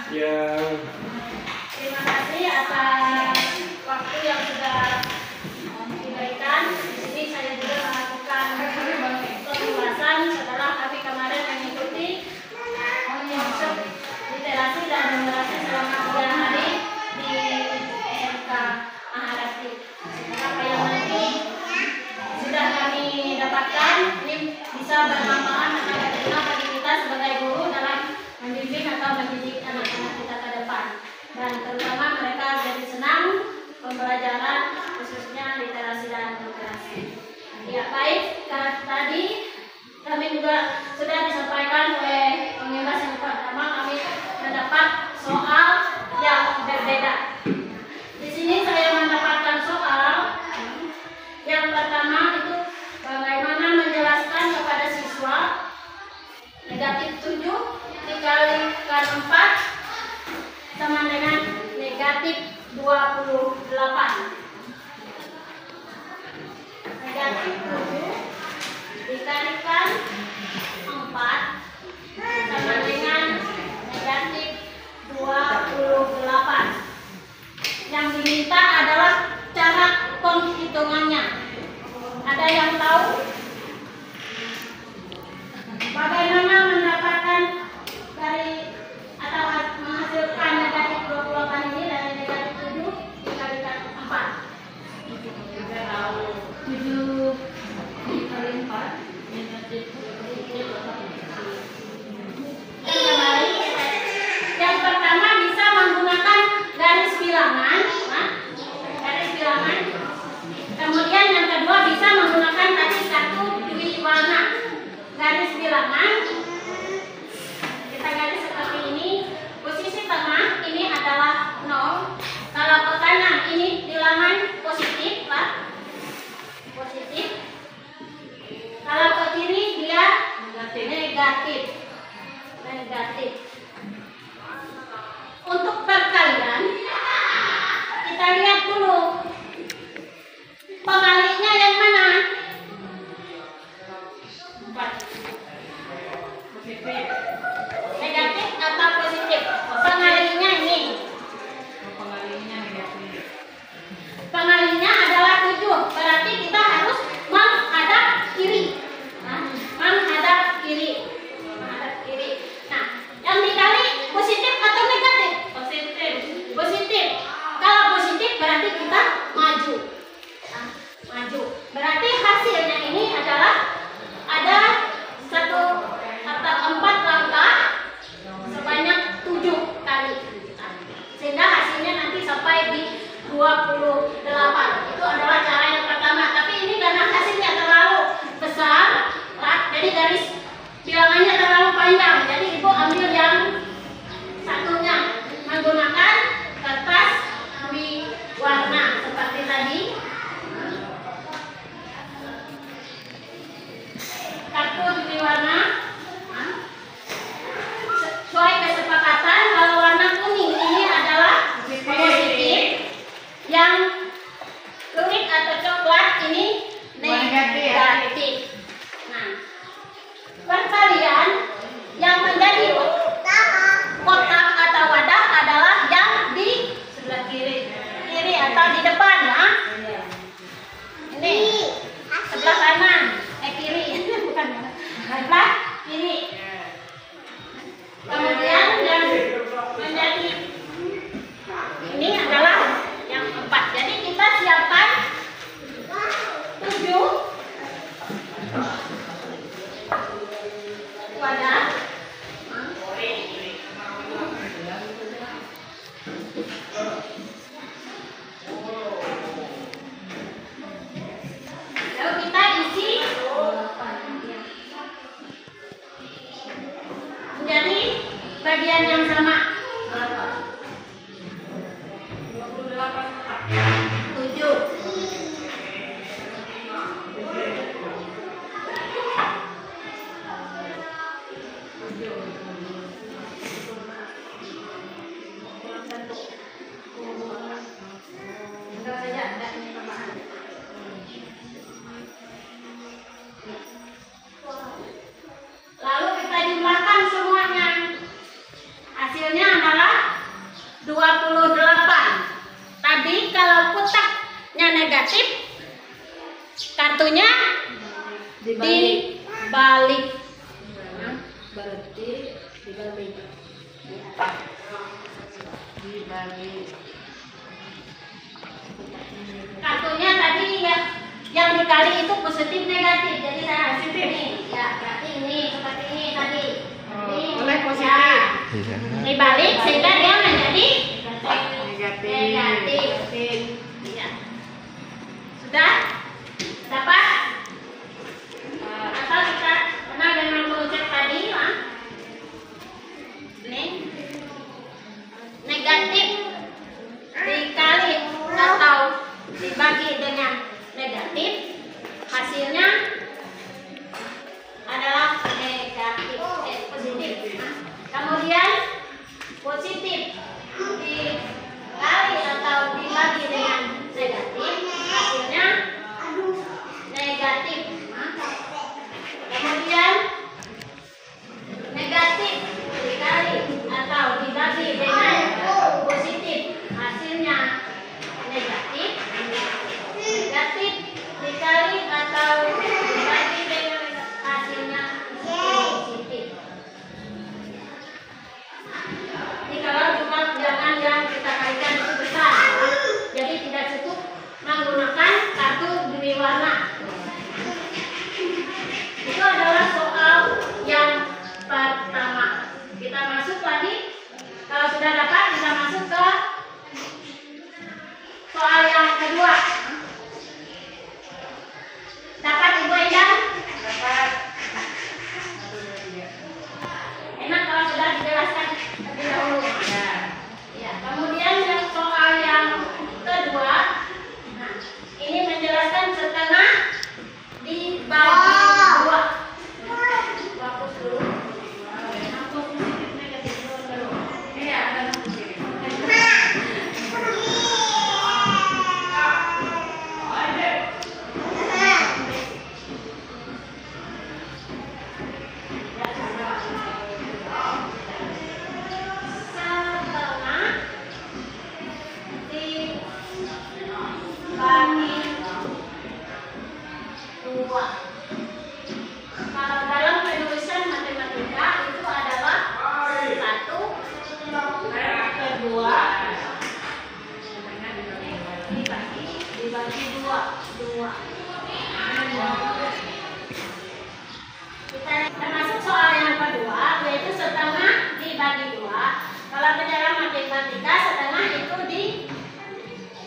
Ya. Terima kasih atas waktu yang sudah diberikan. Di sini saya juga melakukan pembahasan setelah kami kemarin mengikuti workshop literasi dan numerasi selama 3 hari di SMK Maharati. Apa yang nanti sudah kami dapatkan ini bisa bermanfaat dan berguna bagi kita sebagai guru dalam membimbing atau mendidik anak-anak kita ke depan, dan terutama mereka jadi senang pembelajaran khususnya literasi dan numerasi. Ya baik, tadi kami juga sudah disampaikan oleh pengimbas yang pertama, kami mendapat soal yang berbeda. Di sini saya mendapatkan soal yang pertama itu bagaimana menjelaskan kepada siswa negatif 7 dikalikan 4 sama dengan negatif 28. Negatif 7 dikalikan 4 sama dengan negatif 28. Yang diminta adalah cara penghitungannya. Ada yang tahu bagaimana mendapatkan dari atau menghasilkan negatif 28 ini dari negatif 7 dikalikan 4? 7 dikali 4 negatif 7. Yang pertama bisa menggunakan garis bilangan, garis bilangan. Kemudian yang kedua bisa menggunakan tadi kartu dwiwarna. Garis bilangan kita garis seperti ini. Posisi tengah ini adalah 0. Kalau ke kanan ini bilangan positif, Pak. Positif. Kalau ke kiri dia negatif. Negatif. Untuk perkalian kita lihat dulu pengalinya yang mana? Negatif atau positif? Pengalinya ini. Pengalinya negatif. Pengalinya adalah 7. Berarti kita harus menghadap kiri. Menghadap kiri. Menghadap kiri. Nah, yang dikali positif atau negatif? Positif. Positif. Kalau positif berarti kita maju. Maju. Berarti hasilnya ini adalah ada 4 langkah sebanyak 7 kali. Sehingga hasilnya nanti sampai di 28. Itu adalah cara yang pertama. Tapi ini karena hasilnya terlalu besar, jadi garis bilangannya terlalu panjang. Jadi Ibu ambil yang satunya menggunakan kertas warna seperti tadi. Kartu warna. Sesuai kesepakatan kalau warna kuning ini adalah positif, yang kuning atau coklat ini negatif. Nah, perkalian yang menjadi kotak atau wadah adalah yang di sebelah kiri atau di depan, ya. Ini sebelah kanan, kiri, bukan sebelah kiri. Kemudian yang menjadi ini adalah yang 4. Jadi kita siapkan 7 wadah. Lalu kita isi menjadi bagian yang sama. 7. Lalu kita jumlahkan semuanya. Hasilnya dibalik. Berarti dibalik. Dibalik. Kartunya tadi yang dikali itu positif negatif. Jadi saya positif nih. Ya, berarti ini seperti ini tadi. Boleh positif. Iya. Dibalik sehingga dia menjadi Negatif. negatif. Ya. Sudah? Dapat? Atau kita kenal dengan konsep tadi, Pak? Nih. Negatif dikali atau dibagi dengan negatif, hasilnya adalah negatif, positif. Kemudian positif dikali atau dibagi dengan negatif, hasilnya negatif. Kemudian negatif dikali atau dibagi dengan positif, hasilnya negatif. Negatif dikali atau dibagi dengan hasilnya positif. Jadi kalau jumlah bilangan yang kita kalikan itu besar, jadi tidak cukup menggunakan kartu dwi warna. Itu adalah soal yang pertama. Kita masuk lagi. Kalau sudah dapat, kita masuk ke soal yang kedua. Dapat Ibu Endah? Dapat. Enak kalau sudah dijelaskan terlebih dahulu. Ya. Ya, kemudian yang soal yang kedua, nah, ini menjelaskan setengah dibagi dua. Fokus dulu. Hapus positif negatif dulu. Iya, ada positif. Setengah dibagi dua. Kalau dalam penulisan matematika itu adalah satu kedua dibagi dua. Kita masuk soal yang kedua, yaitu setengah dibagi dua. Kalau dalam matematika setengah itu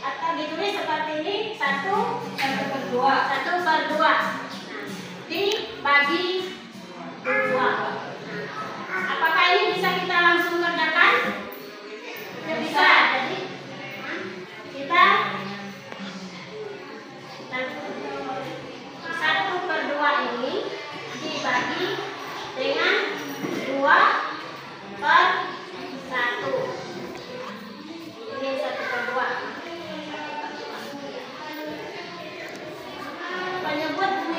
atau ditulis seperti ini, satu per dua. Nah, dibagi dua. Apakah ini bisa kita langsung kerjakan? Tidak bisa. Jadi kita 1/2 ini dibagi dengan 2/1. Ini 1/2. Penyebut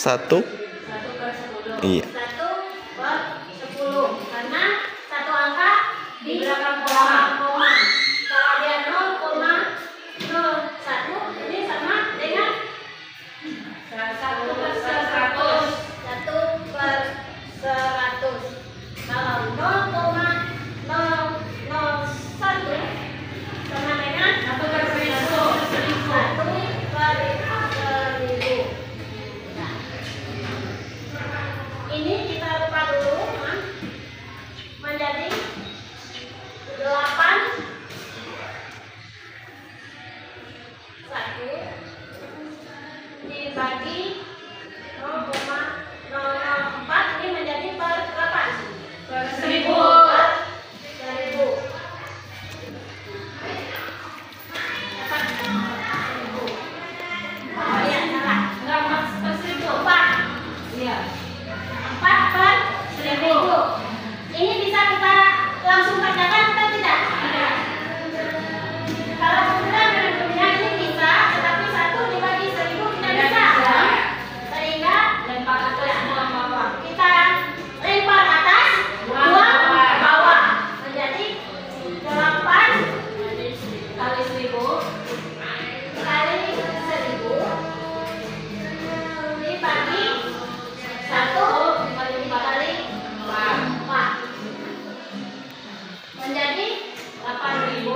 1 1/10. Iya. 1/10 karena satu angka di belakang koma. Kalau dia 0,01 ini sama dengan 1/100. 1/100. Kalau 0,001 sama dengan 1/1000. 1/1000. Nah, ini kita lupa dulu menjadi 8 1 dibagi 0,004 ini menjadi per berapa? Per 1000. Per 1000. Dapat 1000. Oh iya, salah. Enggak, Mas, per 1000. 4. Iya. 4/1000. Ini bisa kita langsung kerjakan atau tidak? Tidak. Kalau kemudian ini bisa, tetapi 1 dibagi 1000 tidak bisa. Sehingga Lempar atas semua bawah. kita lempar atas, buang bawah. Menjadi 8 Kali 1000. kali 1000 dibagi 1 dikali 4 menjadi 8.000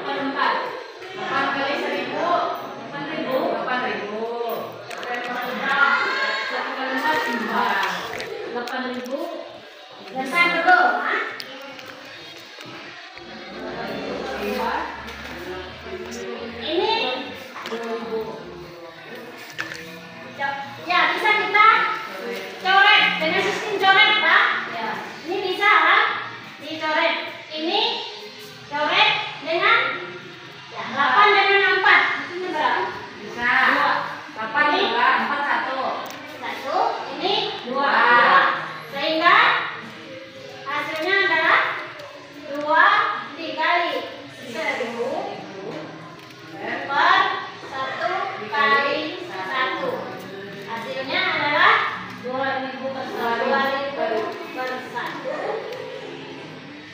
per 4. 8 kali 1000. 8.000. 8.000. 1 kali 4 timbang. 8.000. dasar dulu. Ini ya bisa kita coret dengan sistem coret, Pak. Ya. Ini bisa lah dicoret. Ini coret dengan ya, 8 dengan 4. Ini berapa? Bisa. 8 Ini. 2 4 1. 1, ini 2. Dua. Sehingga hasilnya adalah 2 dikali 1000 per 1 kali 1. Hasilnya adalah 2000 per 2000 per 1.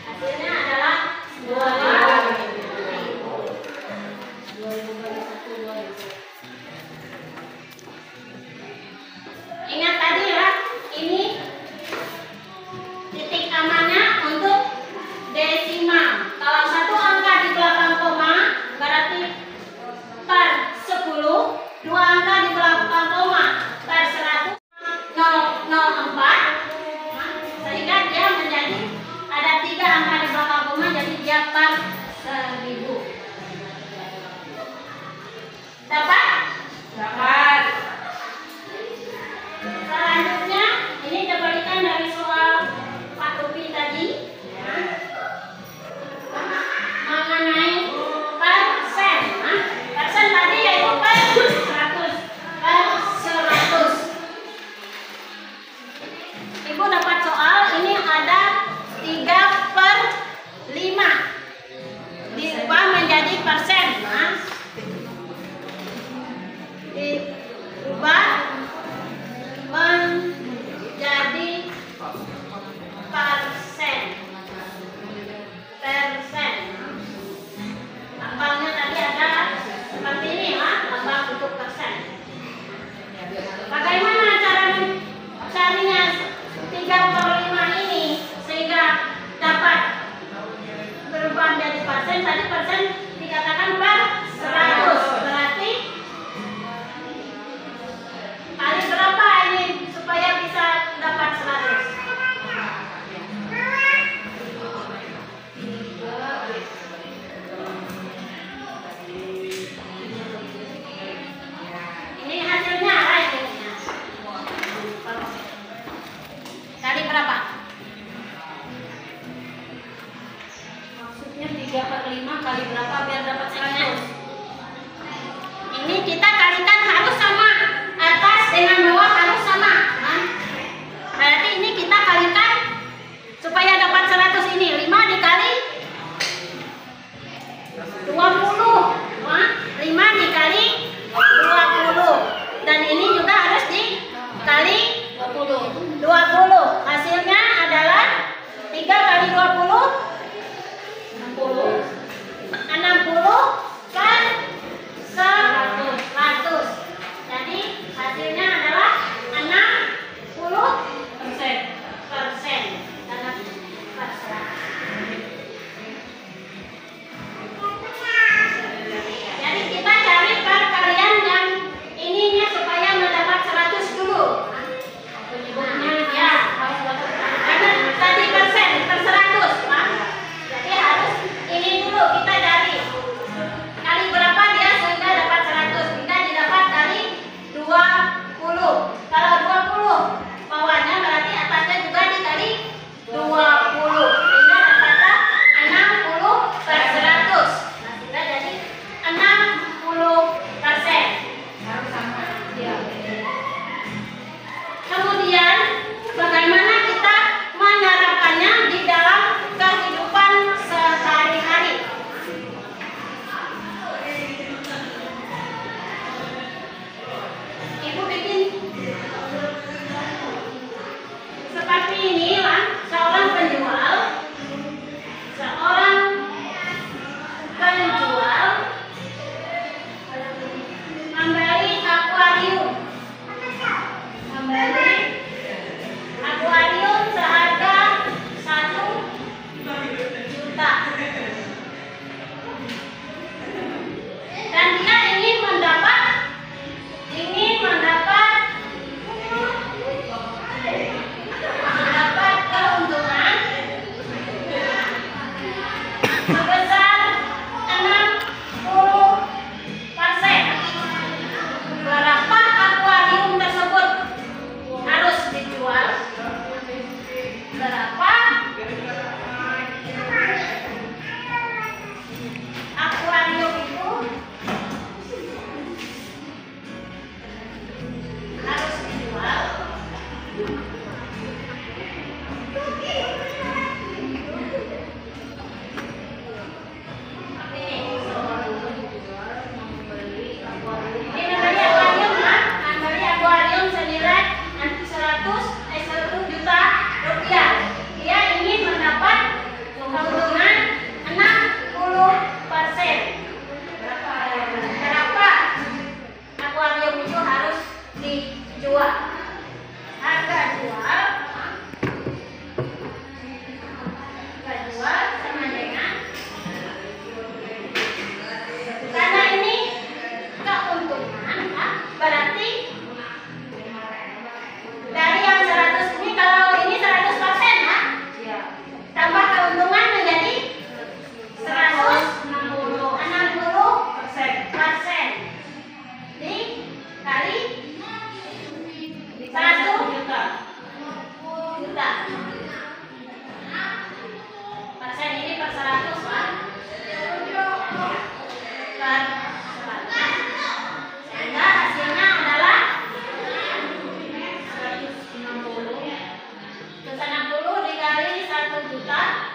Hasilnya adalah 2000. 2000 kali 1 2000. Ingat tadi ya, ini titik amannya untuk desimal. Kalau satu angka di belakang koma berarti per 10, 2 angka di belakang koma per 100 004. Sehingga dia menjadi ada 3 angka di belakang koma, jadi dia per 1000. Dapat? Dapat. Selanjutnya ini kebalikan dari soal Pak Rupi tadi mengenai persen. Persen tadi yaitu per 100. Per 100. Ibu dapat soal ini ada 3/5 diubah menjadi persen. Diubah menjadi persen. Lambangnya tadi ada seperti ini ya, lambang untuk persen. Bagaimana cara mencarinya 3/5 ini sehingga dapat berubah menjadi persen? Tadi persen dikatakan per 100. Berarti kali berapa ini supaya bisa dapat 100? Ini hasilnya lah ini. Kali berapa? Maksudnya 3/5 kali berapa biar dapat 100? Ini kita kalikan harus sama, atas dengan bawah harus sama. Berarti ini kita kalikan supaya dapat 100 ini 5 dikali 20. 5 dikali 20. Dan ini juga harus di juta. Persen ini per 100, Pak. Per 100. Sehingga hasilnya adalah 160. 160 dikali 1 juta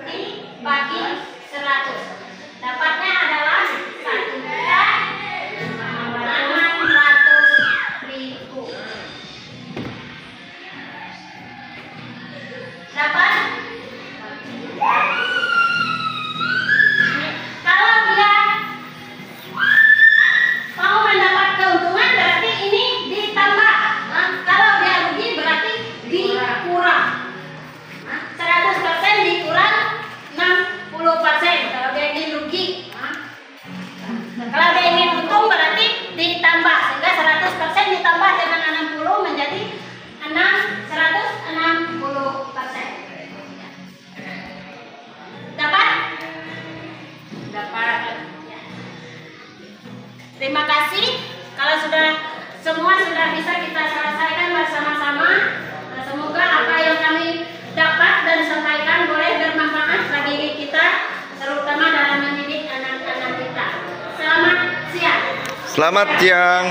dibagi 100. Dapatnya adalah 1.600.000. Dapat? Kalau dia mau mendapat keuntungan berarti ini ditambah. Nah, kalau dia rugi berarti dikurang. Nah, 100% dikurang 60% kalau dia ingin rugi. Nah, kalau dia ingin untung berarti ditambah, sehingga 100% ditambah dengan 60 menjadi 160%. Dapat? Dapat. Terima kasih. Kalau semua sudah bisa kita selesaikan bersama-sama. Nah, semoga apa yang kami dapat dan sampaikan boleh bermanfaat bagi kita, terutama dalam mendidik anak-anak kita. Selamat siang. Selamat siang.